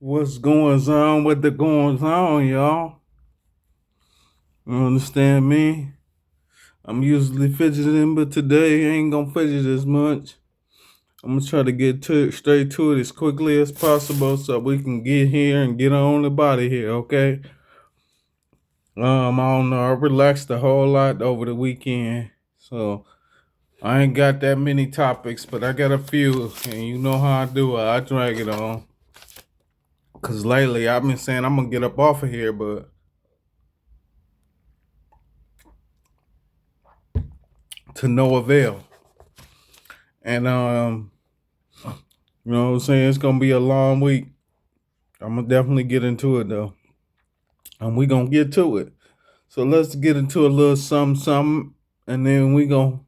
What's going on? What the goings on, y'all? You understand me? I'm usually fidgeting, but today I ain't gonna fidget as much. I'm gonna try to get straight to it as quickly as possible so we can get here and get on the body here, okay? I don't know. I relaxed a whole lot over the weekend, so I ain't got that many topics, but I got a few, and you know how I do it. I drag it on. Cause lately I've been saying I'm gonna get up off of here, but to no avail. And you know what I'm saying? It's gonna be a long week. I'm gonna definitely get into it though. And we gonna get to it. So let's get into a little something, and then we gonna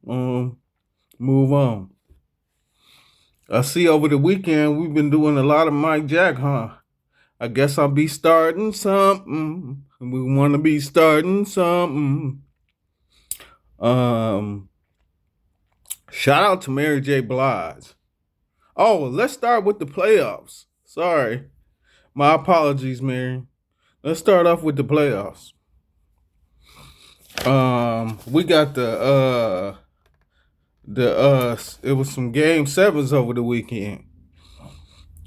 move on. I see over the weekend we've been doing a lot of Mike Jack, huh? I guess I'll be starting something. We wanna be starting something. Um Shout out to Mary J. Blige. Oh, let's start with the playoffs. Sorry. My apologies, Mary. Let's start off with the playoffs. We got it was some game sevens over the weekend.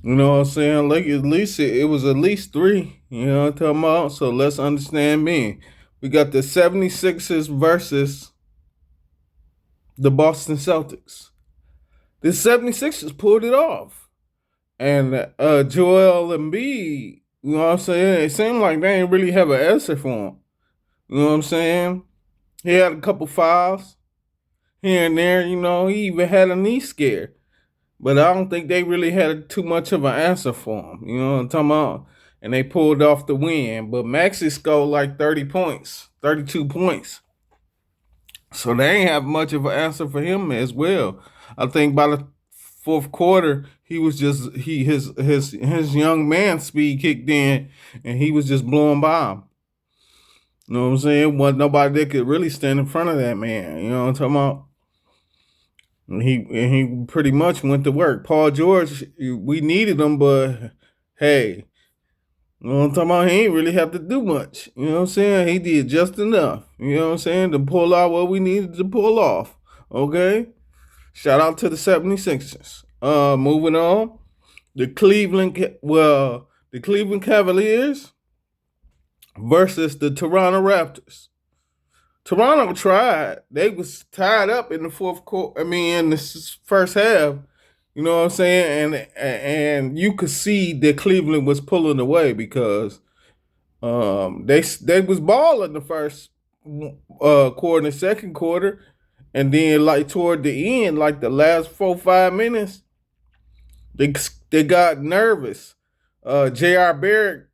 You know what I'm saying? Like at least it was at least three. You know what I'm talking about? So let's understand me. We got the 76ers versus the Boston Celtics. The 76ers pulled it off. And Joel Embiid, you know what I'm saying? It seemed like they didn't really have an answer for him. You know what I'm saying? He had a couple fouls here and there, you know. He even had a knee scare. But I don't think they really had too much of an answer for him. You know what I'm talking about? And they pulled off the win. But Maxey scored like 30 points, 32 points. So they ain't have much of an answer for him as well. I think by the fourth quarter, he was just his young man speed kicked in and he was just blowing by him. You know what I'm saying? Wasn't nobody that could really stand in front of that man. You know what I'm talking about? And he pretty much went to work. Paul George, we needed him, but hey, you know what I'm talking about? He ain't really have to do much. You know what I'm saying? He did just enough. You know what I'm saying? To pull out what we needed to pull off. Okay? Shout out to the 76ers. Moving on. The Cleveland Cavaliers versus the Toronto Raptors. Toronto tried. They was tied up in the fourth quarter. I mean, in the first half. You know what I'm saying? And you could see that Cleveland was pulling away because they was balling the first quarter and second quarter, and then like toward the end, like the last 4 5 minutes, they they got nervous. J.R. Barrett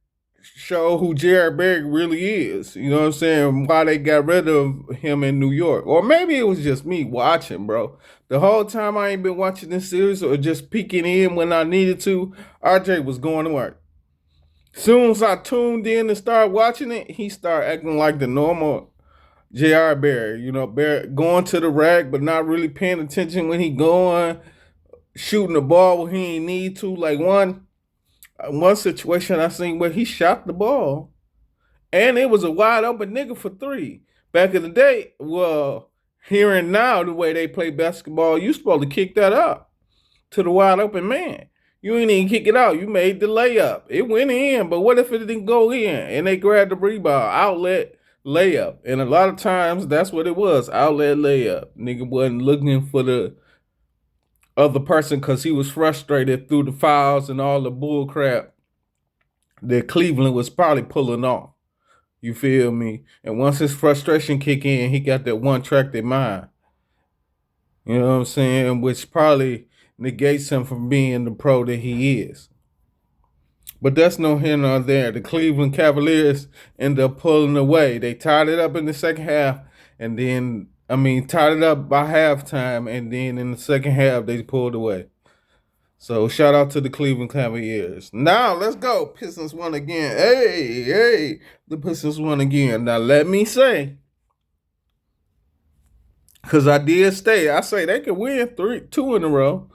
show who J.R. Barrett really is. You know what I'm saying? Why they got rid of him in New York. Or maybe it was just me watching, bro. The whole time I ain't been watching this series or just peeking in when I needed to, RJ was going to work. Soon as I tuned in and started watching it, he started acting like the normal J.R. Barrett. You know, Barrett going to the rack, but not really paying attention when he going, shooting the ball when he ain't need to. Like one situation I seen where he shot the ball and it was a wide open nigga for three. Back in the day, well, here and now, the way they play basketball, you supposed to kick that up to the wide open man. You ain't even kick it out. You made the layup. It went in, but what if it didn't go in and they grabbed the rebound? Outlet layup. And a lot of times that's what it was. Outlet layup. Nigga wasn't looking for the other person because he was frustrated through the fouls and all the bull crap that Cleveland was probably pulling off. You feel me? And once his frustration kick in, he got that one track in mind. You know what I'm saying? Which probably negates him from being the pro that he is. But that's no here nor there. The Cleveland Cavaliers end up pulling away. They tied it up in the second half, and then tied it up by halftime, and then in the second half they pulled away. So shout out to the Cleveland Cavaliers. Now let's go. Pistons won again. Hey, the Pistons won again. Now let me say, because I did I say they could win two in a row,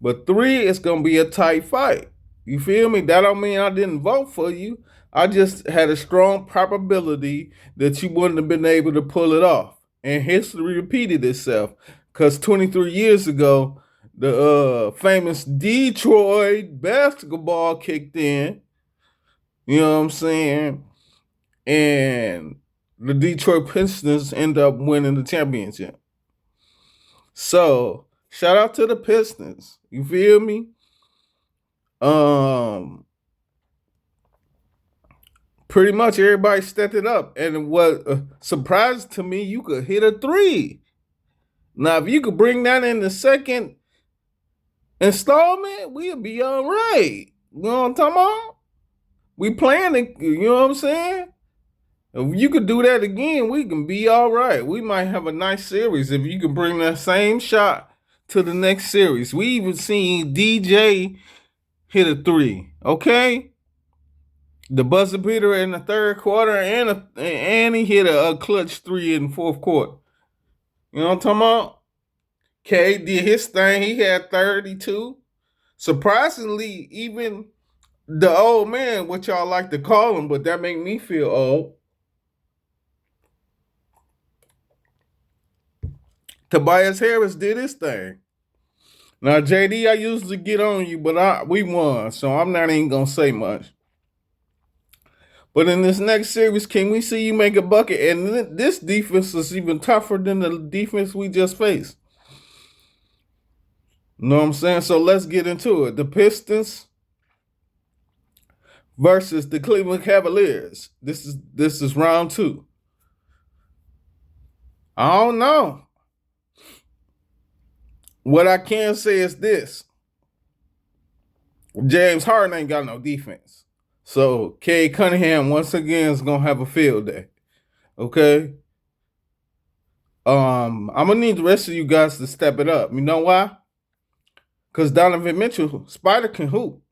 but three is gonna be a tight fight. You feel me? That don't mean I didn't vote for you. I just had a strong probability that you wouldn't have been able to pull it off. And history repeated itself. Because 23 years ago, the famous Detroit basketball kicked in. You know what I'm saying? And the Detroit Pistons end up winning the championship. So shout out to the Pistons. You feel me? Um, Pretty much everybody stepped it up, and what surprised to me, you could hit a three. Now, if you could bring that in the second installment, we'll be all right. You know what I'm talking about? We playing it. You know what I'm saying? If you could do that again, we can be all right. We might have a nice series if you could bring that same shot to the next series. We even seen DJ hit a three. Okay, the buzzer beater in the third quarter, and he hit a clutch three in the fourth quarter. You know what I'm talking about? K did his thing. He had 32. Surprisingly, even the old man, what y'all like to call him, but that make me feel old. Tobias Harris did his thing. Now, JD, I usually get on you, but we won, so I'm not even gonna say much. But in this next series, can we see you make a bucket? And this defense is even tougher than the defense we just faced. You know what I'm saying? So let's get into it. The Pistons versus the Cleveland Cavaliers. This is round two. I don't know. What I can say is this: James Harden ain't got no defense. So Cade Cunningham once again is gonna have a field day. Okay. I'm gonna need the rest of you guys to step it up. You know why? Because Donovan Mitchell, Spider can hoop.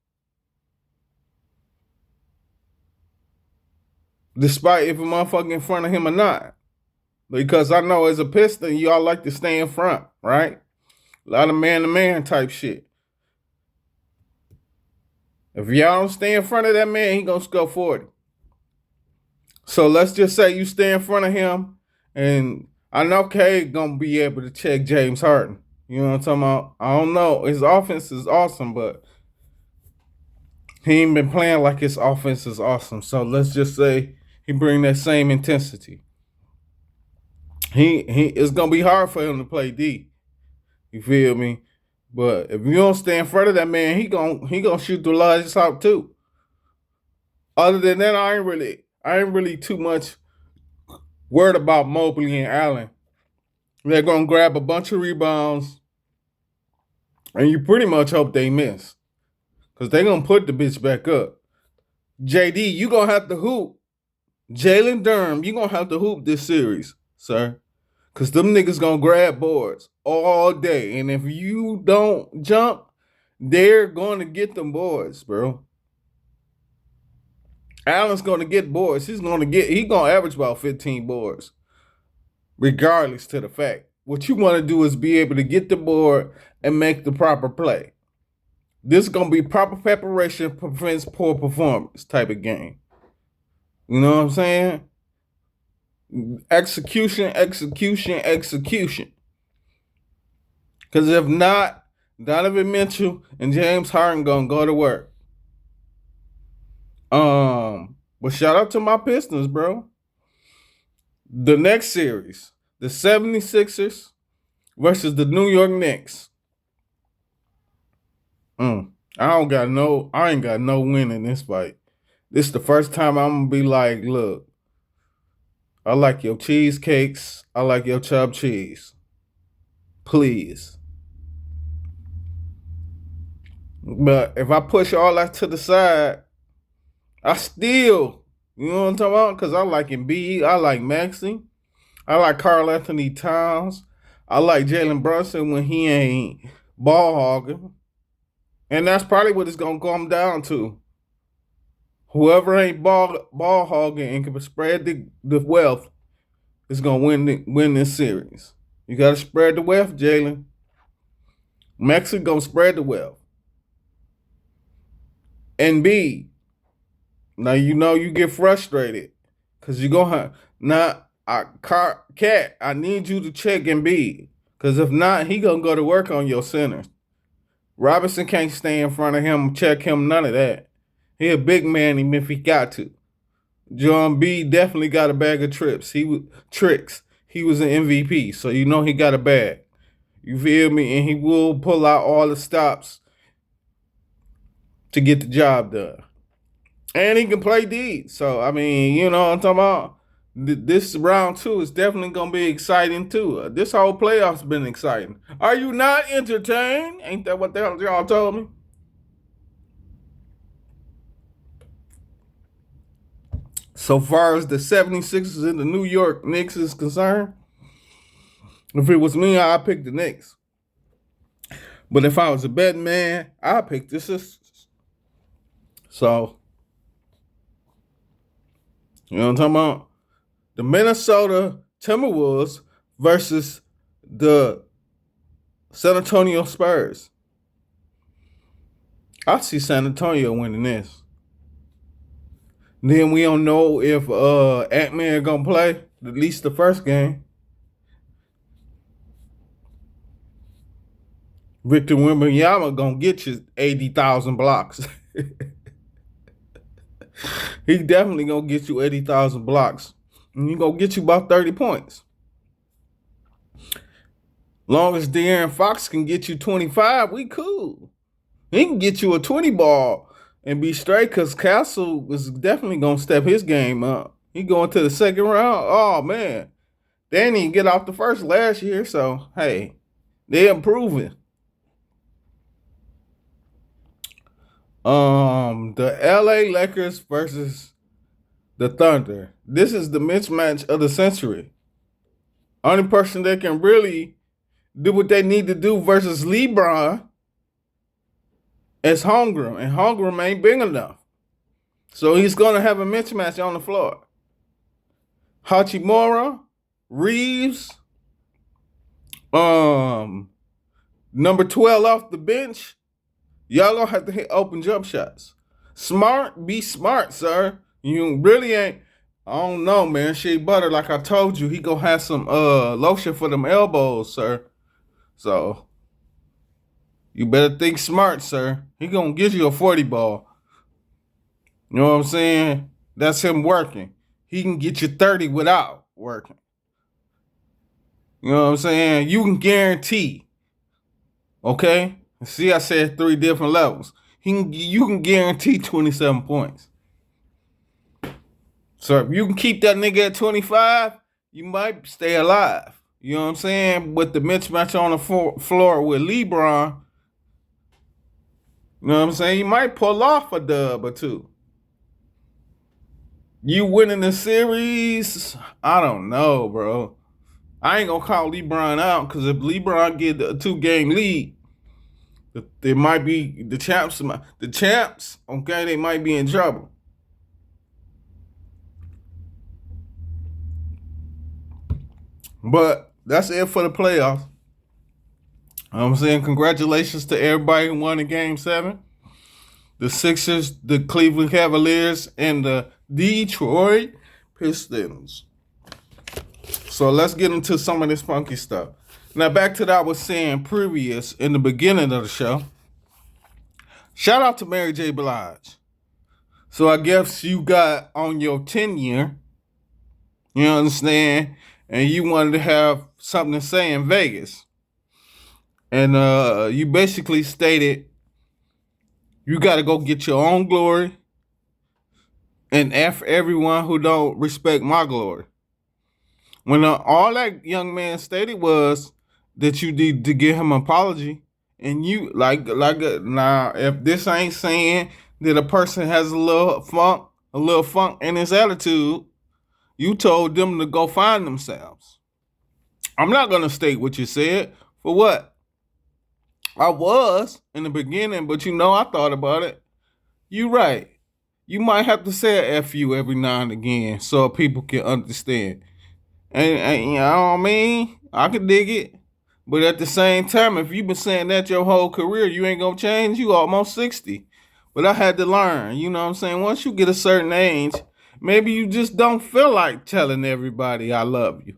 Despite if a motherfucker in front of him or not. Because I know as a Piston, y'all like to stay in front, right? A lot of man-to-man type shit. If y'all don't stay in front of that man, he gonna score 40. So let's just say you stay in front of him, and I know Cade gonna be able to check James Harden. You know what I'm talking about? I don't know. His offense is awesome, but he ain't been playing like his offense is awesome. So let's just say he bring that same intensity. He it's gonna be hard for him to play D. You feel me? But if you don't stay in front of that man, he gonna shoot the largest out too. Other than that, I ain't really too much worried about Mobley and Allen. They're gonna grab a bunch of rebounds, and you pretty much hope they miss, cause they gonna put the bitch back up. JD, you gonna have to hoop. Jalen Durham, you gonna have to hoop this series, sir. Cause them niggas gonna grab boards all day. And if you don't jump, they're gonna get them boards, bro. Allen's gonna get boards. He gonna average about 15 boards. Regardless to the fact. What you want to do is be able to get the board and make the proper play. This is gonna be proper preparation prevents poor performance type of game. You know what I'm saying? Execution. Because if not, Donovan Mitchell and James Harden gonna go to work. But shout out to my Pistons, bro. The next series, the 76ers versus the New York Knicks. I ain't got no win in this fight. This is the first time I'm gonna be like, look, I like your cheesecakes. I like your chopped cheese. Please. But if I push all that to the side, I still, you know what I'm talking about? Because I like Embiid. I like Maxey. I like Karl Anthony Towns. I like Jalen Brunson when he ain't ball hogging. And that's probably what it's going to come down to. Whoever ain't ball hogging and can spread the wealth is going to win this series. You got to spread the wealth, Jalen. Maxey going to spread the wealth. And B, now you know you get frustrated because you're going to have. Now, Cat, I need you to check and be. Because if not, he going to go to work on your centers. Robinson can't stay in front of him, check him, none of that. He a big man even if he got to. John B definitely got a bag of tricks. He was an MVP, so you know he got a bag. You feel me? And he will pull out all the stops to get the job done. And he can play D. So, I mean, you know what I'm talking about? This round two is definitely going to be exciting, too. This whole playoff's been exciting. Are you not entertained? Ain't that what the hell y'all told me? So far as the 76ers and the New York Knicks is concerned, if it was me, I'd pick the Knicks. But if I was a betting man, I'd pick the Sixers. So, you know what I'm talking about? The Minnesota Timberwolves versus the San Antonio Spurs. I see San Antonio winning this. Then we don't know if Ant-Man gonna play at least the first game. Victor Wembanyama gonna get you 80,000 blocks. He definitely gonna get you 80,000 blocks. And he gonna get you about 30 points. Long as De'Aaron Fox can get you 25, we cool. He can get you a 20 ball and be straight because Castle is definitely going to step his game up. He going to the second round. Oh, man. They didn't even get off the first last year, so, hey, they're improving. The LA Lakers versus the Thunder. This is the mismatch of the century. Only person that can really do what they need to do versus LeBron is Holmgren, and Holmgren ain't big enough. So he's going to have a mismatch on the floor. Hachimura, Reeves, number 12 off the bench, y'all going to have to hit open jump shots. Smart, be smart, sir. You really ain't, I don't know, man. Shea Butter, like I told you, he going to have some lotion for them elbows, sir. So, you better think smart, sir. He going to get you a 40 ball. You know what I'm saying? That's him working. He can get you 30 without working. You know what I'm saying? You can guarantee. Okay? See, I said 3 different levels. You can guarantee 27 points. So if you can keep that nigga at 25, you might stay alive. You know what I'm saying? With the mismatch on the floor with LeBron, you know what I'm saying? You might pull off a dub or two. You winning the series? I don't know, bro. I ain't gonna call LeBron out because if LeBron get a 2-game lead, there might be the champs. The champs, okay, they might be in trouble. But that's it for the playoffs. I'm saying congratulations to everybody who won in Game 7. The Sixers, the Cleveland Cavaliers, and the Detroit Pistons. So let's get into some of this funky stuff. Now back to what I was saying previous in the beginning of the show. Shout out to Mary J. Blige. So I guess you got on your 10-year, you understand, and you wanted to have something to say in Vegas. And you basically stated you got to go get your own glory and F everyone who don't respect my glory. When all that young man stated was that you need to give him an apology. And you, now, if this ain't saying that a person has a little funk in his attitude, you told them to go find themselves. I'm not going to state what you said. For what? I was in the beginning, but I thought about it. You right. You might have to say a F you every now and again so people can understand. And you know what I mean? I can dig it. But at the same time, if you've been saying that your whole career, you ain't going to change. You almost 60. But I had to learn, you know what I'm saying? Once you get a certain age, maybe you just don't feel like telling everybody I love you.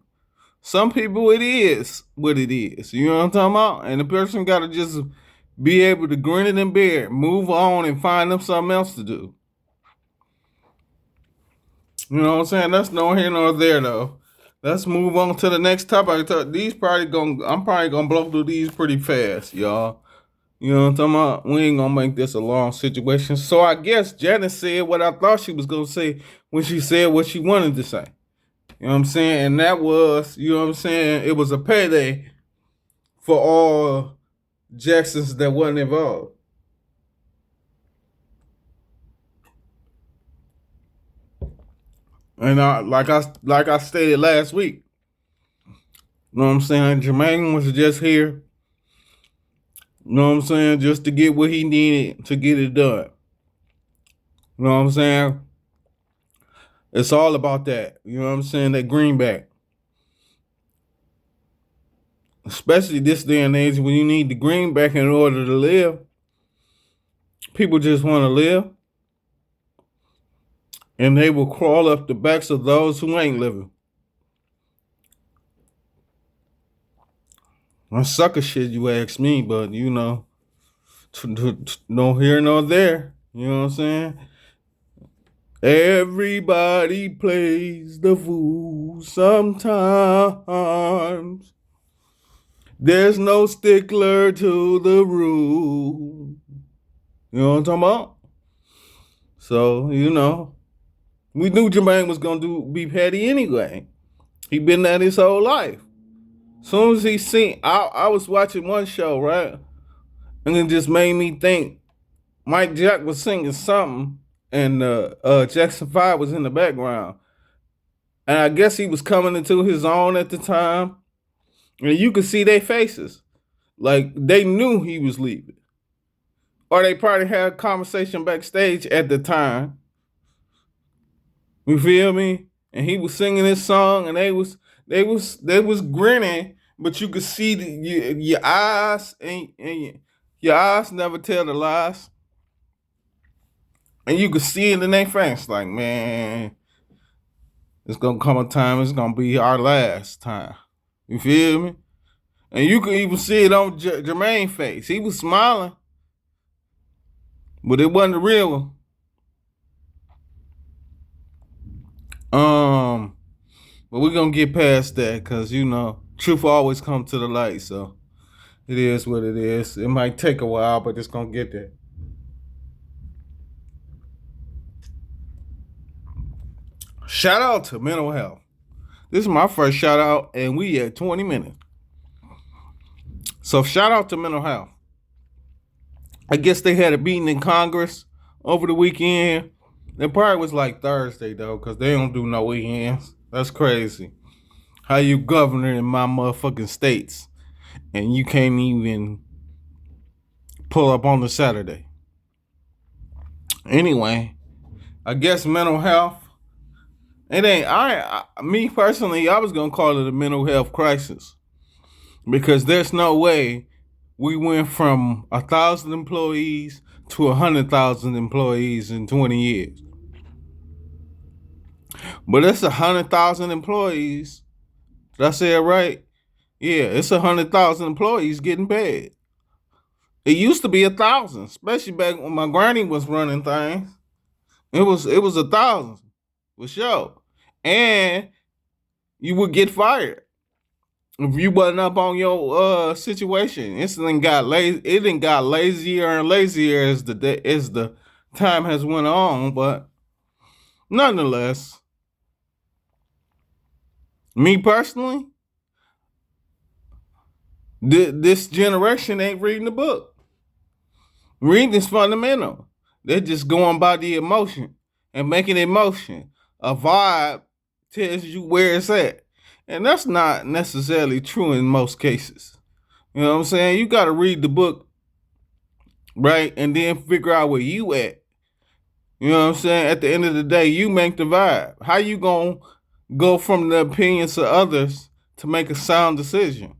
Some people it is what it is. You know what I'm talking about? And the person gotta just be able to grin it and bear it, move on and find them something else to do. You know what I'm saying? That's no here nor there though. Let's move on to the next topic. I'm probably gonna blow through these pretty fast, y'all. You know what I'm talking about? We ain't gonna make this a long situation. So I guess Janice said what I thought she was gonna say when she said what she wanted to say. You know what I'm saying? And that was, you know what I'm saying, it was a payday for all Jacksons that wasn't involved. And like I stated last week, you know what I'm saying? Jermaine was just here, you know what I'm saying, just to get what he needed to get it done. You know what I'm saying? It's all about that. You know what I'm saying? That greenback. Especially this day and age when you need the greenback in order to live. People just want to live. And they will crawl up the backs of those who ain't living. That's sucker shit, you ask me, but you know, no here nor there. You know what I'm saying? Everybody plays the fool sometimes. There's no stickler to the rule. You know what I'm talking about? So, you know, we knew Jermaine was going to be petty anyway. He been that his whole life. Soon as he seen, I was watching one show, right? And it just made me think Mike Jack was singing something and Jackson 5 was in the background. And I guess he was coming into his own at the time. And you could see their faces. Like they knew he was leaving. Or they probably had a conversation backstage at the time. You feel me? And he was singing his song and they was grinning, but you could see your eyes and your eyes never tell the lies. And you could see it in their face, like, man, it's gonna come a time, it's gonna be our last time. You feel me? And you could even see it on Jermaine's face. He was smiling, but it wasn't the real one. But we're gonna get past that because you know, truth always comes to the light, so it is what it is. It might take a while, but it's gonna get there. Shout out to mental health. This is my first shout out, and we at 20 minutes. So shout out to mental health. I guess they had a meeting in Congress over the weekend. It probably was like Thursday though, because they don't do no weekends. That's crazy. How you governor in my motherfucking states and you can't even pull up on the Saturday. Anyway, I guess mental health. It ain't. Me personally, I was gonna call it a mental health crisis because there's no way we went from 1,000 employees to 100,000 employees in 20 years. But it's 100,000 employees. Did I say it right? Yeah, it's 100,000 employees getting paid. It used to be 1,000, especially back when my granny was running things. It was 1,000 for sure, and you would get fired if you wasn't up on your situation. It didn't got lazy. It didn't got lazier and lazier as the time has went on. But nonetheless, me personally, this generation ain't reading the book. Reading is fundamental. They're just going by the emotion and making emotion. A vibe tells you where it's at. And that's not necessarily true in most cases. You know what I'm saying? You got to read the book, right? And then figure out where you at. You know what I'm saying? At the end of the day, you make the vibe. How you going to go from the opinions of others to make a sound decision?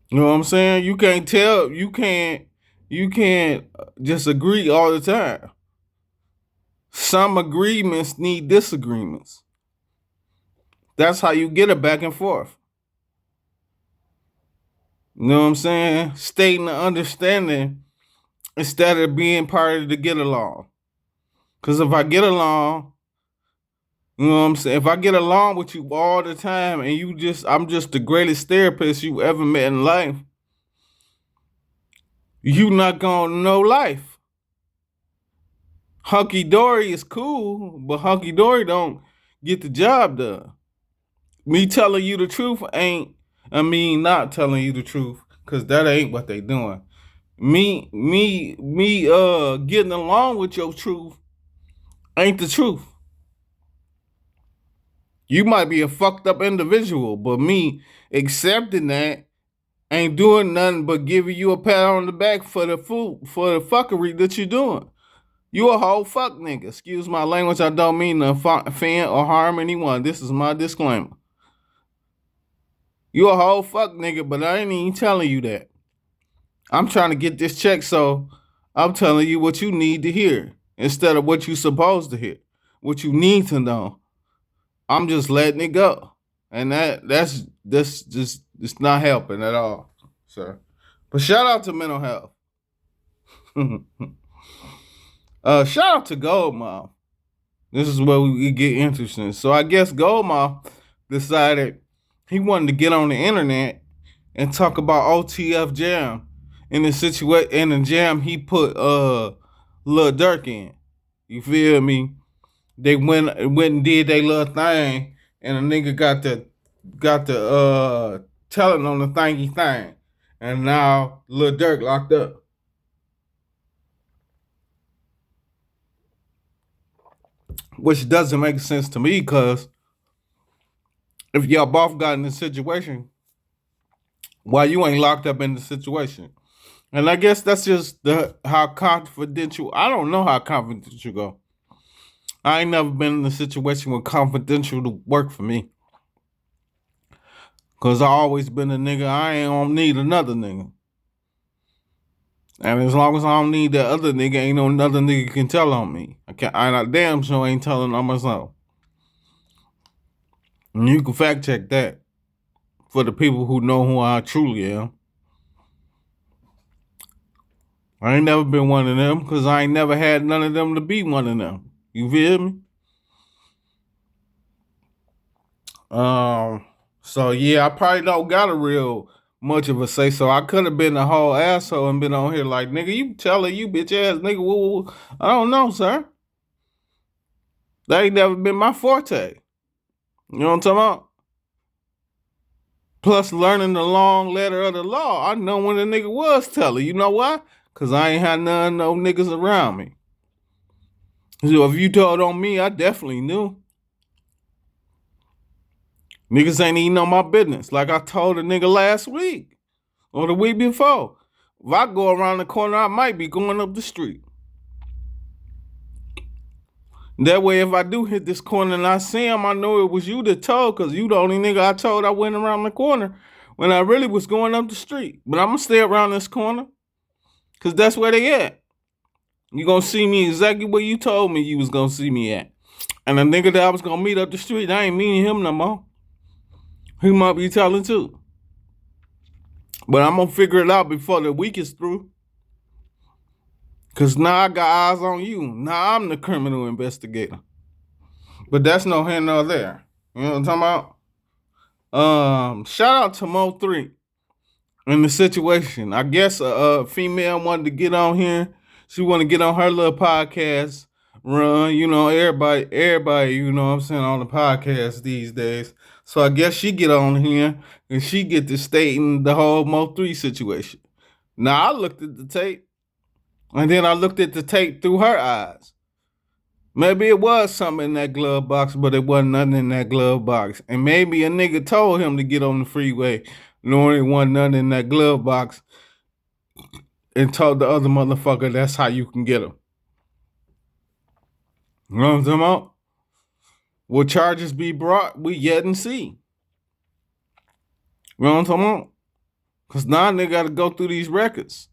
You know what I'm saying? You can't You can't just agree all the time. Some agreements need disagreements. That's how you get it back and forth. You know what I'm saying? Stating the understanding instead of being part of the get along. Because if I get along, you know what I'm saying? If I get along with you all the time and I'm just the greatest therapist you ever met in life, you not gonna know life. Hunky dory is cool, but hunky dory don't get the job done. Me telling you the truth not telling you the truth, cause that ain't what they doing. Me getting along with your truth ain't the truth. You might be a fucked up individual, but me accepting that ain't doing nothing but giving you a pat on the back for the fuckery that you're doing. You a whole fuck nigga. Excuse my language. I don't mean to offend or harm anyone. This is my disclaimer. You a whole fuck nigga, but I ain't even telling you that. I'm trying to get this check, so I'm telling you what you need to hear instead of what you supposed to hear, what you need to know. I'm just letting it go, and that's just it's not helping at all, sir. But shout out to mental health. Shout out to Gold Mom. This is where we get interesting. So I guess Gold Mom decided he wanted to get on the internet and talk about OTF Jam in the jam he put Lil Durk in. You feel me? They went and did their little thing, and a nigga got the telling on the thingy thing, and now Lil Durk locked up. Which doesn't make sense to me, because if y'all both got in this situation, why you ain't locked up in the situation? And I guess that's just how confidential. I don't know how confidential go. I ain't never been in a situation where confidential to work for me. Cause I always been a nigga. I ain't gonna need another nigga. And as long as I don't need that other nigga, ain't no another nigga can tell on me. I damn sure ain't telling on myself. And you can fact check that for the people who know who I truly am. I ain't never been one of them, because I ain't never had none of them to be one of them. You feel me? So yeah, I probably don't got a real much of a say. So I could have been a whole asshole and been on here like, nigga, you telling you bitch ass nigga, woo. I don't know, sir. That ain't never been my forte. You know what I'm talking about? Plus learning the long letter of the law, I know when a nigga was telling. You know why? Cause I ain't had none of no niggas around me. So if you told on me, I definitely knew. Niggas ain't even know my business. Like I told a nigga last week or the week before. If I go around the corner, I might be going up the street. That way, if I do hit this corner and I see him, I know it was you that told, because you the only nigga I told I went around the corner when I really was going up the street. But I'm going to stay around this corner, because that's where they at. You going to see me exactly where you told me you was going to see me at. And the nigga that I was going to meet up the street, I ain't meeting him no more. He might be telling too. But I'm going to figure it out before the week is through. Because now I got eyes on you. Now I'm the criminal investigator. But that's no here nor there. You know what I'm talking about? Shout out to Mo3 in the situation. I guess a female wanted to get on here. She want to get on her little podcast run. You know, everybody, you know what I'm saying, on the podcast these days. So I guess she get on here and she get to stating the whole Mo3 situation. Now I looked at the tape, and then I looked at the tape through her eyes. Maybe it was something in that glove box, but it wasn't nothing in that glove box. And maybe a nigga told him to get on the freeway, knowing it wasn't nothing in that glove box, and told the other motherfucker that's how you can get him. You know what I'm talking about? Will charges be brought? We yet and see. You know what I'm talking about? Because now they got to go through these records.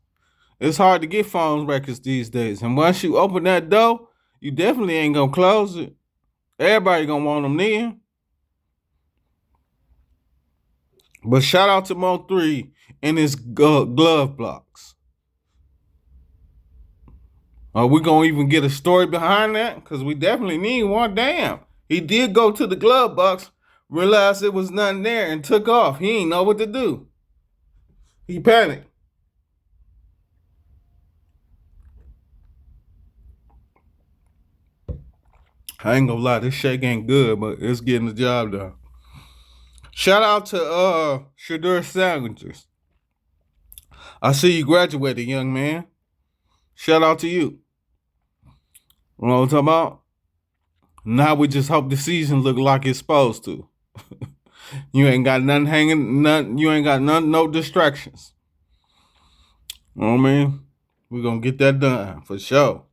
It's hard to get phone records these days. And once you open that door, you definitely ain't gonna close it. Everybody gonna want them then. But shout out to Mo3 and his glove blocks. Are we gonna even get a story behind that? Because we definitely need one. Damn. He did go to the glove box, realized it was nothing there, and took off. He ain't know what to do. He panicked. I ain't gonna lie, this shake ain't good, but it's getting the job done. Shout out to Shadur Sandwiches. I see you graduated, young man. Shout out to you. You know what I'm talking about? Now we just hope the season look like it's supposed to. You ain't got nothing hanging, nothing. You ain't got none, no distractions. You know what I mean? We're gonna get that done for sure.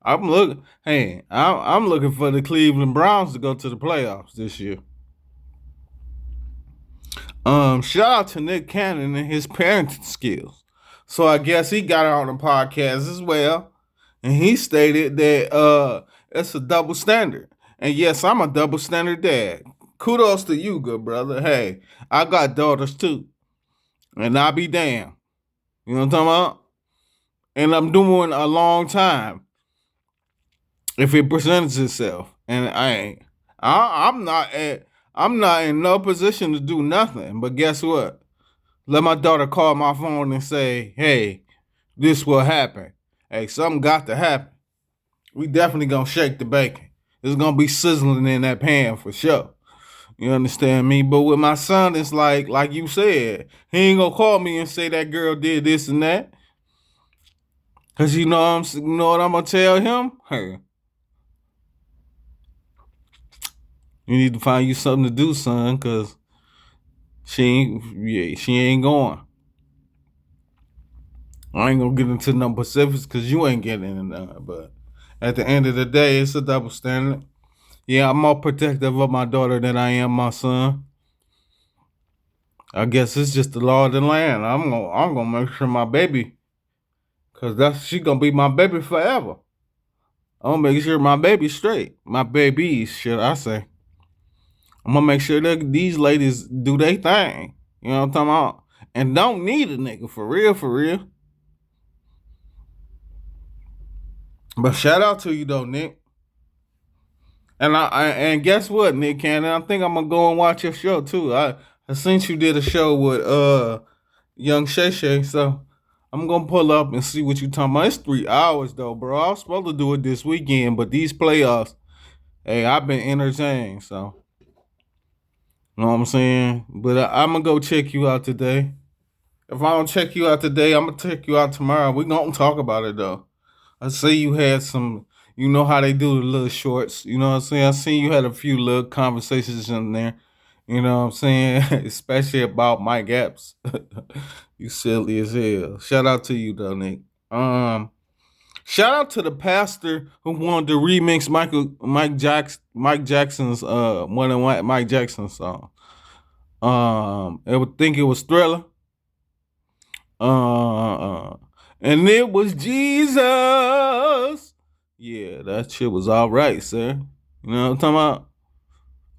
I'm looking. Hey, I'm looking for the Cleveland Browns to go to the playoffs this year. Shout out to Nick Cannon and his parenting skills. So I guess he got on the podcast as well, and he stated that it's a double standard. And yes, I'm a double standard dad. Kudos to you, good brother. Hey, I got daughters too, and I'll be damned. You know what I'm talking about? And I'm doing a long time if it presents itself. And I'm not in no position to do nothing. But guess what? Let my daughter call my phone and say, "Hey, this will happen. Hey, something got to happen. We definitely gonna shake the bacon. It's gonna be sizzling in that pan for sure." You understand me? But with my son, it's like you said, he ain't gonna call me and say that girl did this and that. Cause you know what I'm gonna tell him? Hey, you need to find you something to do, son, cause she ain't going. I ain't gonna get into no specifics cause you ain't getting into none. But at the end of the day, it's a double standard. Yeah, I'm more protective of my daughter than I am my son. I guess it's just the law of the land. I'm gonna make sure my baby, cause she gonna be my baby forever. I'm gonna make sure my baby's straight. My babies, should I say. I'm gonna make sure that these ladies do their thing. You know what I'm talking about? And don't need a nigga for real, for real. But shout out to you though, Nick. And guess what, Nick Cannon? I think I'm gonna go and watch your show too. I seen you did a show with Young Shay Shay, so I'm gonna pull up and see what you talking about. It's 3 hours though, bro. I was supposed to do it this weekend, but these playoffs, hey, I've been entertained, so you know what I'm saying? But I'm gonna go check you out today. If I don't check you out today, I'm gonna check you out tomorrow. We gonna talk about it though. I see you had some. You know how they do the little shorts. You know what I'm saying? I seen you had a few little conversations in there. You know what I'm saying? Especially about Mike Epps. You silly as hell. Shout out to you though, Nick. Shout out to the pastor who wanted to remix Mike Jackson's one of Mike Jackson's song. I would think it was Thriller. And it was Jesus. Yeah, that shit was all right, sir. You know what I'm talking about?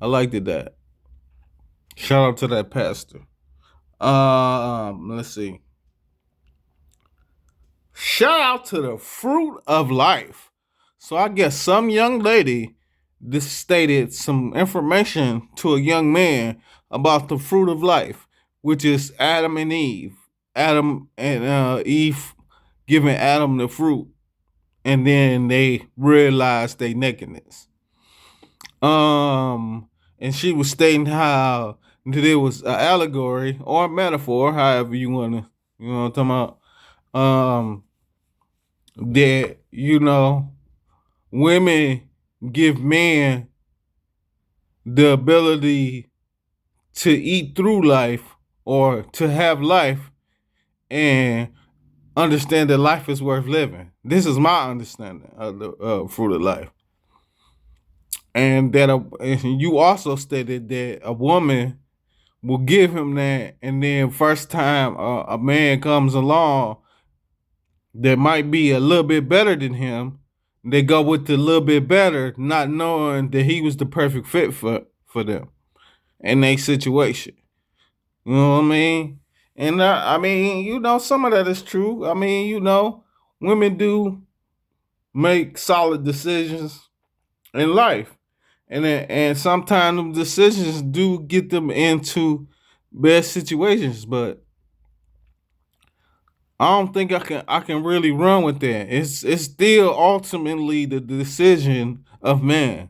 I liked it that. Shout out to that pastor. Let's see. Shout out to the fruit of life. So I guess some young lady just stated some information to a young man about the fruit of life, which is Adam and Eve. Adam and Eve giving Adam the fruit, and then they realized their nakedness. And she was stating how that it was an allegory or a metaphor, however you wanna, you know what I'm talking about. That women give men the ability to eat through life or to have life and understand that life is worth living. This is my understanding of the fruit of life. And that you also stated that a woman will give him that, and then first time a man comes along, that might be a little bit better than him. They go with the little bit better, not knowing that he was the perfect fit for them in their situation. You know what I mean? And I mean, some of that is true. I mean, women do make solid decisions in life, and sometimes them decisions do get them into bad situations. But I don't think I can really run with that. It's still ultimately the decision of man.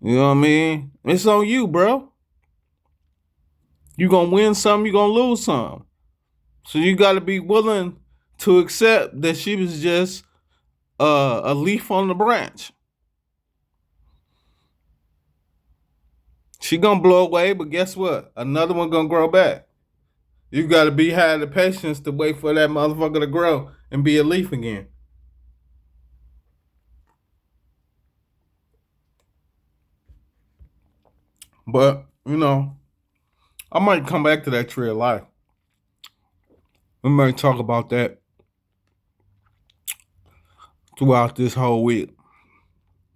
You know what I mean? It's on you, bro. You gonna win some, you gonna lose some. So you got to be willing to accept that she was just a leaf on the branch. She gonna blow away, but guess what? Another one gonna grow back. You got to be have the patience to wait for that motherfucker to grow and be a leaf again. But I might come back to that tree of life. We might talk about that throughout this whole week.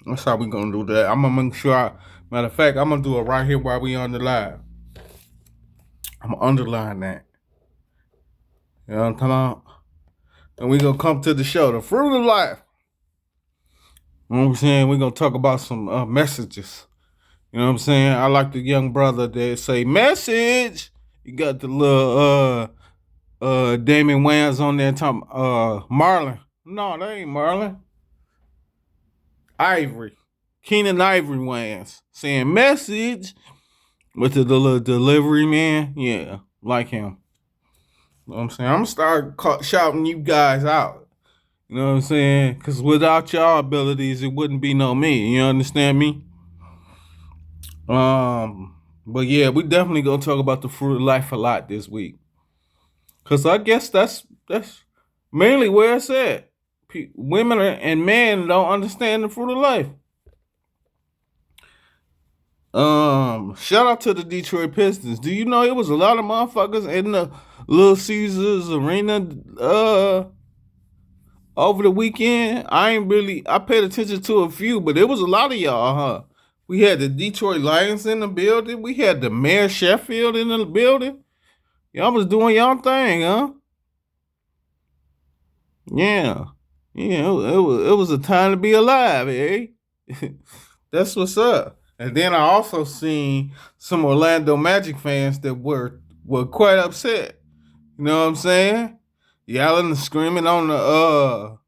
That's how we gonna do that. I'm gonna make sure. Matter of fact, I'm gonna do it right here while we on the live. I'm gonna underline that. You know what I'm talking about? And we gonna come to the show, the fruit of life. You know what I'm saying? We gonna talk about some messages. You know what I'm saying? I like the young brother that say message. You got the little Damon Wayans on there talking Marlon. No, that ain't Marlon. Ivory. Keenan Ivory Wayans saying message with the little delivery man. Yeah, like him. You know what I'm saying? I'm gonna start shouting you guys out. You know what I'm saying? Because without y'all abilities, it wouldn't be no me. You understand me? But yeah, we definitely gonna talk about the fruit of life a lot this week. Cause I guess that's mainly where it's at. Women and men don't understand the fruit of life. Shout out to the Detroit Pistons. Do you know it was a lot of motherfuckers in the Little Caesars Arena over the weekend? I paid attention to a few, but it was a lot of y'all, huh? We had the Detroit Lions in the building. We had the Mayor Sheffield in the building. Y'all was doing y'all thing, huh? Yeah. Yeah, it was a time to be alive, eh? That's what's up. And then I also seen some Orlando Magic fans that were quite upset. You know what I'm saying? Yelling and screaming on the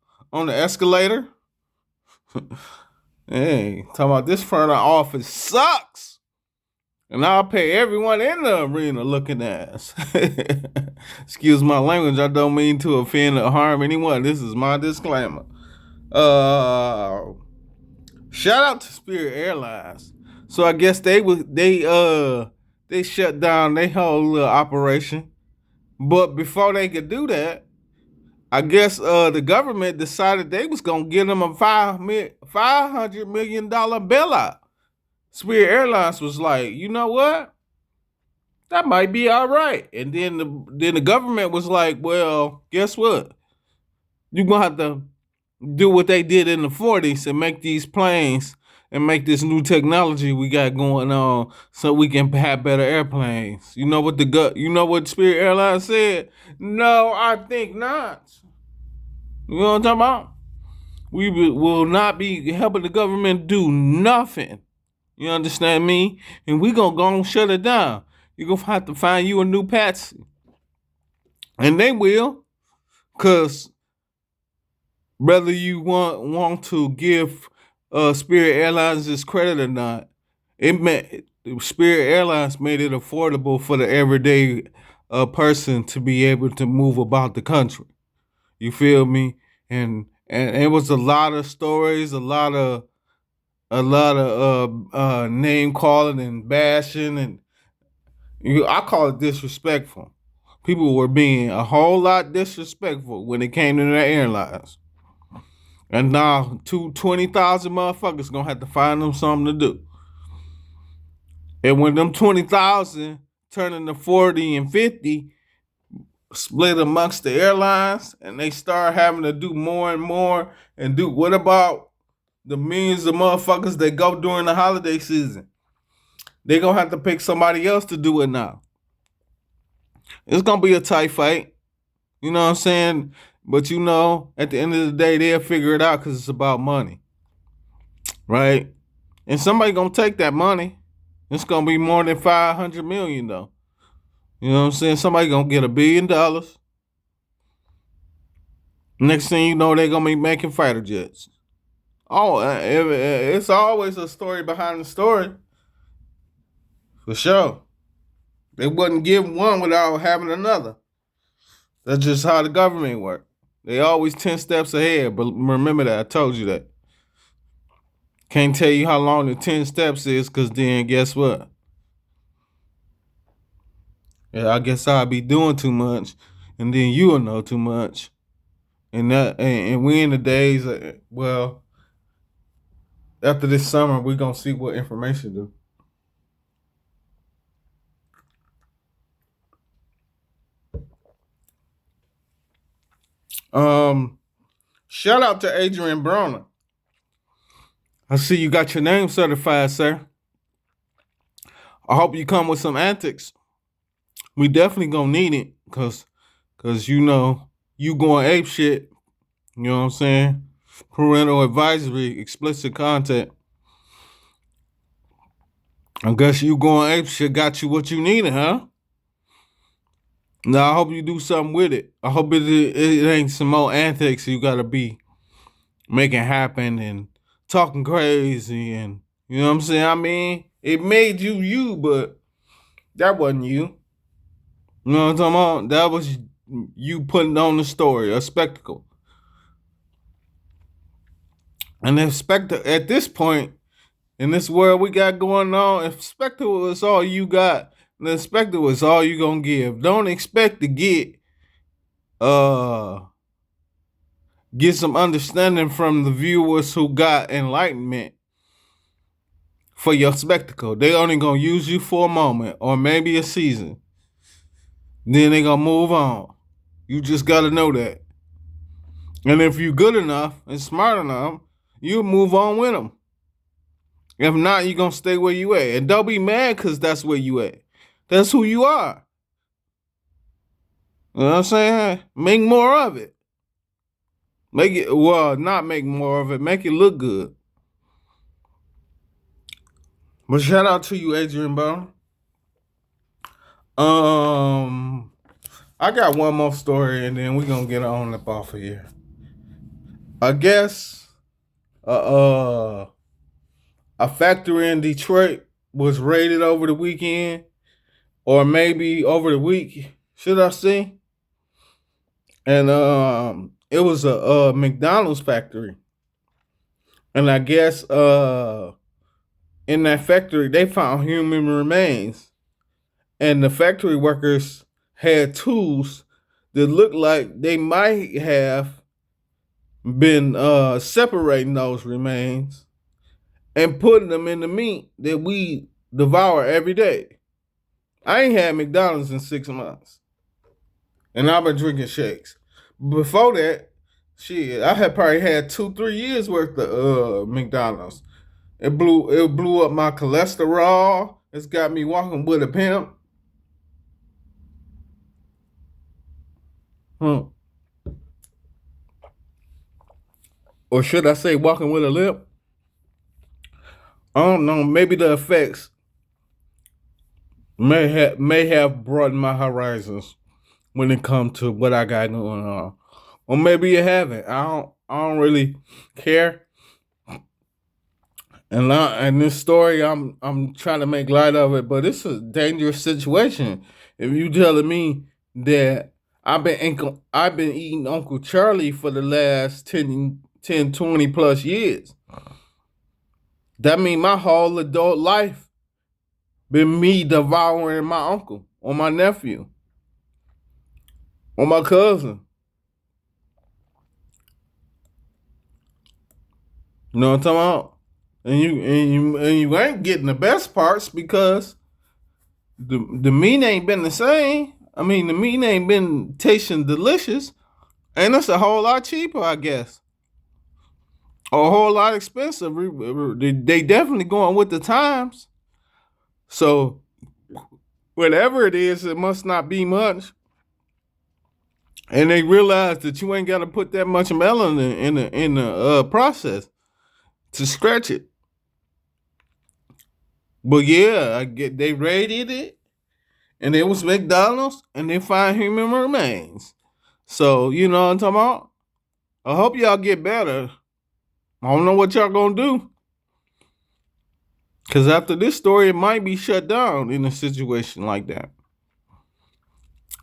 escalator. Hey, talking about this front of office sucks. And I'll pay everyone in the arena looking ass. Excuse my language. I don't mean to offend or harm anyone. This is my disclaimer. Uh Shout out to Spirit Airlines. So I guess they shut down their whole little operation. But before they could do that, I guess the government decided they was gonna give them a $500 million bailout. Spirit Airlines was like, you know what? That might be all right. And then the government was like, well, guess what? You're gonna have to do what they did in the 40s and make these planes and make this new technology we got going on so we can have better airplanes. You know what Spirit Airlines said? No, I think not. You know what I'm talking about? We will not be helping the government do nothing. You understand me? And we gonna go and shut it down. You're gonna have to find you a new patsy. And they will. Cause whether you want to give Spirit Airlines this credit or not, Spirit Airlines made it affordable for the everyday person to be able to move about the country. You feel me? And it was a lot of stories, a lot of name calling and bashing, and I call it disrespectful. People were being a whole lot disrespectful when it came to their airlines. And now 20,000 motherfuckers gonna have to find them something to do. And when them 20,000 turn into 40 and 50, split amongst the airlines and they start having to do more and more and do what about the millions of motherfuckers that go during the holiday season? They gonna have to pick somebody else to do it now. It's gonna be a tight fight. You know what I'm saying? But at the end of the day, they'll figure it out because it's about money. Right? And somebody gonna take that money. It's gonna be more than 500 million though. You know what I'm saying? Somebody gonna get $1 billion. Next thing you know, they gonna be making fighter jets. Oh, it's always a story behind the story. For sure. They wouldn't give one without having another. That's just how the government works. They always 10 steps ahead, but remember that. I told you that. Can't tell you how long the 10 steps is, because then guess what? Yeah, I guess I'll be doing too much, and then you'll know too much. And we in the days, after this summer, we're going to see what information do. Shout out to Adrian Broner. I see you got your name certified, sir. I hope you come with some antics. We definitely gonna need it, cause you going ape shit. You know what I'm saying? Parental advisory, explicit content. I guess you going ape shit got you what you needed, huh? Now I hope you do something with it. I hope it ain't some more antics you gotta be making happen and talking crazy, and you know what I'm saying? I mean, it made you, but that wasn't you. You know what I'm talking about? That was you putting on the story, a spectacle. And if at this point, in this world we got going on, if spectacle is all you got, then spectacle is all you gonna give. Don't expect to get some understanding from the viewers who got enlightenment for your spectacle. They only gonna use you for a moment or maybe a season. Then they gonna move on. You just gotta know that. And if you're good enough and smart enough, you'll move on with them. If not, you're gonna stay where you at. And don't be mad because that's where you at. That's who you are. You know what I'm saying? Make more of it. Not make more of it. Make it look good. But shout out to you, Adrian Brown. I got one more story, and then we're gonna get on up off of here. I guess a factory in Detroit was raided over the weekend, or maybe over the week, should I say? And it was a McDonald's factory. And I guess in that factory they found human remains. And the factory workers had tools that looked like they might have been separating those remains and putting them in the meat that we devour every day. I ain't had McDonald's in 6 months. And I've been drinking shakes. Before that, shit, I had probably had 2-3 years worth of McDonald's. It blew up my cholesterol. It's got me walking with a pimp. Or should I say walking with a limp? I don't know. Maybe the effects may have broadened my horizons when it comes to what I got going on. Or maybe it haven't. I don't really care. And this story, I'm trying to make light of it, but it's a dangerous situation. If you telling me that I've been eating Uncle Charlie for the last 10, 20 plus years, that means my whole adult life been me devouring my uncle or my nephew or my cousin. You know what I'm talking about? And you ain't getting the best parts because the meat ain't been the same. I mean, the meat ain't been tasting delicious, and it's a whole lot cheaper, I guess, or a whole lot expensive. They definitely going with the times. So whatever it is, it must not be much. And they realize that you ain't got to put that much melanin in the process to scratch it. But yeah, I get they raided it, and it was McDonald's, and they find human remains. So you know what I'm talking about. I hope y'all get better. I don't know what y'all gonna do, because after this story, it might be shut down in a situation like that.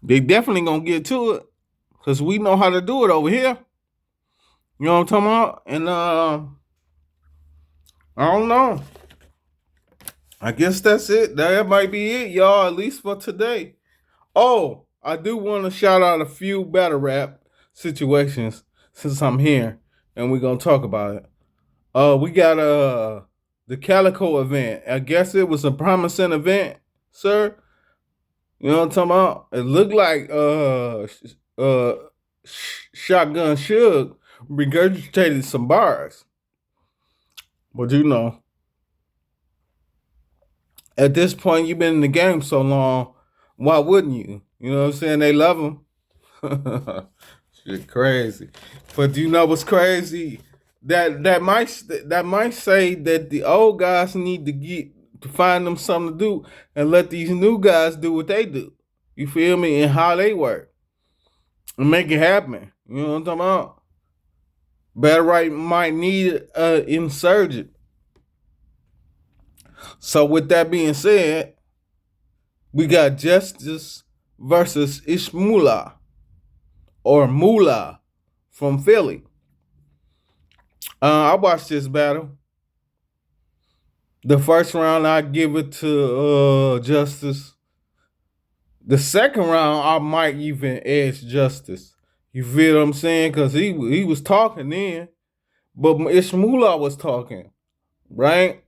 They definitely gonna get to it, because we know how to do it over here. You know what I'm talking about? And I don't know. I guess that's it. That might be it, y'all, at least for today. Oh, I do want to shout out a few battle rap situations since I'm here and we're gonna talk about it. We got the Calico event. I guess it was a promising event, sir. You know what I'm talking about? It looked like Shotgun Suge regurgitated some bars. But you know, at this point you've been in the game so long, why wouldn't you? You know what I'm saying? They love him. Shit crazy. But you know what's crazy? That might say that the old guys need to find them something to do and let these new guys do what they do. You feel me? And how they work. And make it happen. You know what I'm talking about? Battle right might need an insurgent. So with that being said, we got Justice versus Ishmula or Mula from Philly. I watched this battle. The first round, I give it to Justice. The second round, I might even edge Justice. You feel what I'm saying? Because he was talking then, but Ishmula was talking, right?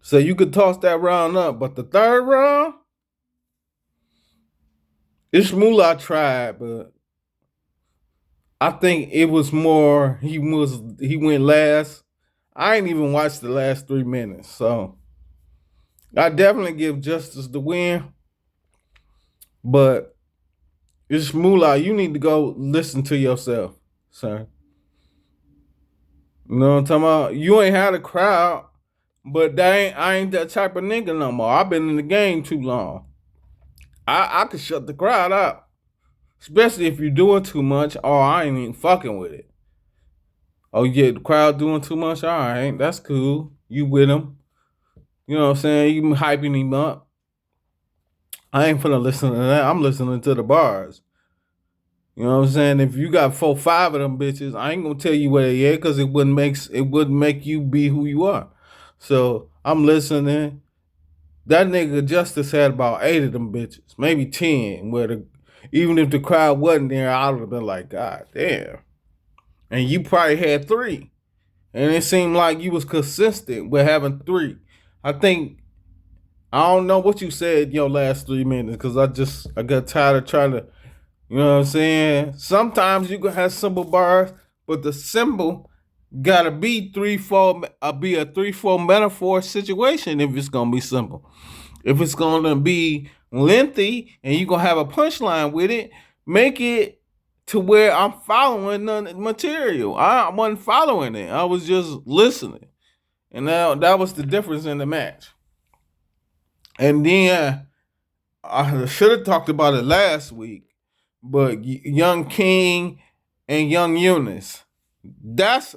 So you could toss that round up. But the third round, Ishmula tried, but I think it was more he went last. I ain't even watched the last 3 minutes, so I definitely give Justice the win. But it's Moolah. You need to go listen to yourself, sir. You know what I'm talking about? You ain't had a crowd, but I ain't that type of nigga no more. I've been in the game too long. I could shut the crowd out. Especially if you're doing too much. Oh, I ain't even fucking with it. Oh yeah, the crowd doing too much? Alright, that's cool. You with him. You know what I'm saying? You hyping him up. I ain't finna listen to that. I'm listening to the bars. You know what I'm saying? If you got 4, 5 of them bitches, I ain't gonna tell you where they at because it wouldn't make you be who you are. So I'm listening. That nigga Justice had about 8 of them bitches, maybe 10. Even if the crowd wasn't there, I would have been like, God damn. And you probably had 3, and it seemed like you was consistent with having 3. I don't know what you said in your last 3 minutes because I got tired of trying to. You know what I'm saying? Sometimes you can have simple bars, but the symbol gotta be 3-4, be a 3-4 metaphor situation if it's gonna be simple. If it's gonna be lengthy and you're gonna have a punchline with it, make it to where I'm following the material. I wasn't following it. I was just listening. And now that was the difference in the match. And then I should have talked about it last week. But Young King and Young Eunice, that's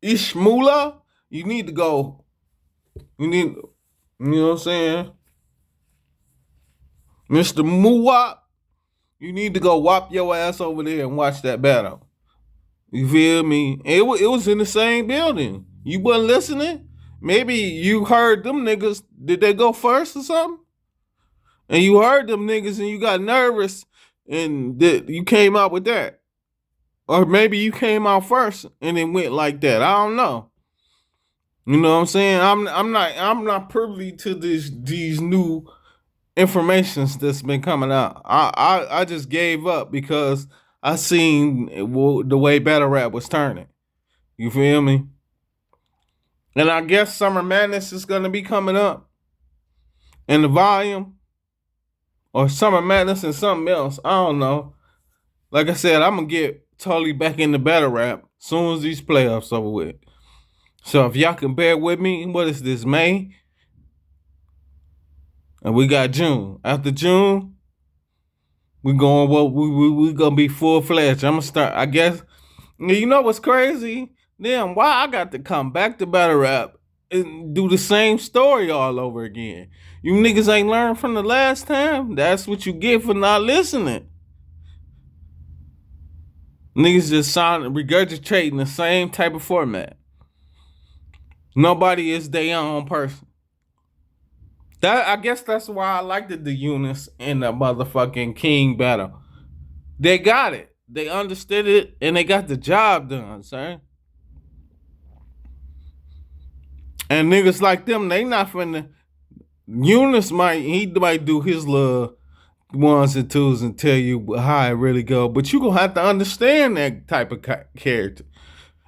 Ishmula. You need to go. You know what I'm saying? Mr. Muwap, you need to go whop your ass over there and watch that battle. You feel me? It was in the same building. You wasn't listening? Maybe you heard them niggas. Did they go first or something? And you heard them niggas and you got nervous and you came out with that. Or maybe you came out first and it went like that. I don't know. You know what I'm saying? I'm not privy to these new informations that's been coming out. I just gave up because I seen the way battle rap was turning. You feel me? And I guess Summer Madness is gonna be coming up in the volume, or Summer Madness and something else. I don't know. Like I said, I'm gonna get totally back into battle rap as soon as these playoffs over with. So if y'all can bear with me, what is this, May? And we got June. After June, we going we gonna be full fledged. I'm gonna start. I guess you know what's crazy? Damn, why I got to come back to battle rap and do the same story all over again? You niggas ain't learned from the last time. That's what you get for not listening. Niggas just regurgitating the same type of format. Nobody is their own person. I guess that's why I liked the Eunice and the motherfucking King battle. They got it. They understood it and they got the job done, son. And niggas like them, they not finna. Eunice might do his little ones and twos and tell you how it really go, but you gonna have to understand that type of character.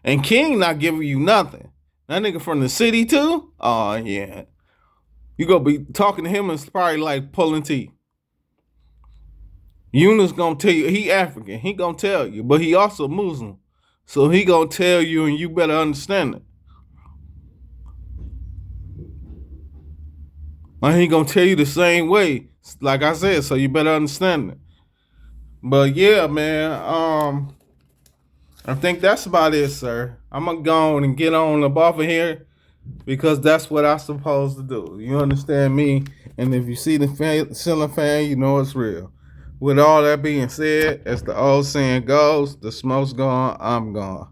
And King not giving you nothing. That nigga from the city too? Oh yeah. You gonna be talking to him and it's probably like pulling teeth. Eunice gonna tell you he African. He gonna tell you, but he also Muslim. So he gonna tell you and you better understand it. And he gonna tell you the same way. Like I said, so you better understand it. But yeah, man, I think that's about it, sir. I'm gonna go on and get on up off of here because that's what I'm supposed to do. You understand me? And if you see the ceiling fan, you know it's real. With all that being said, as the old saying goes, the smoke's gone, I'm gone.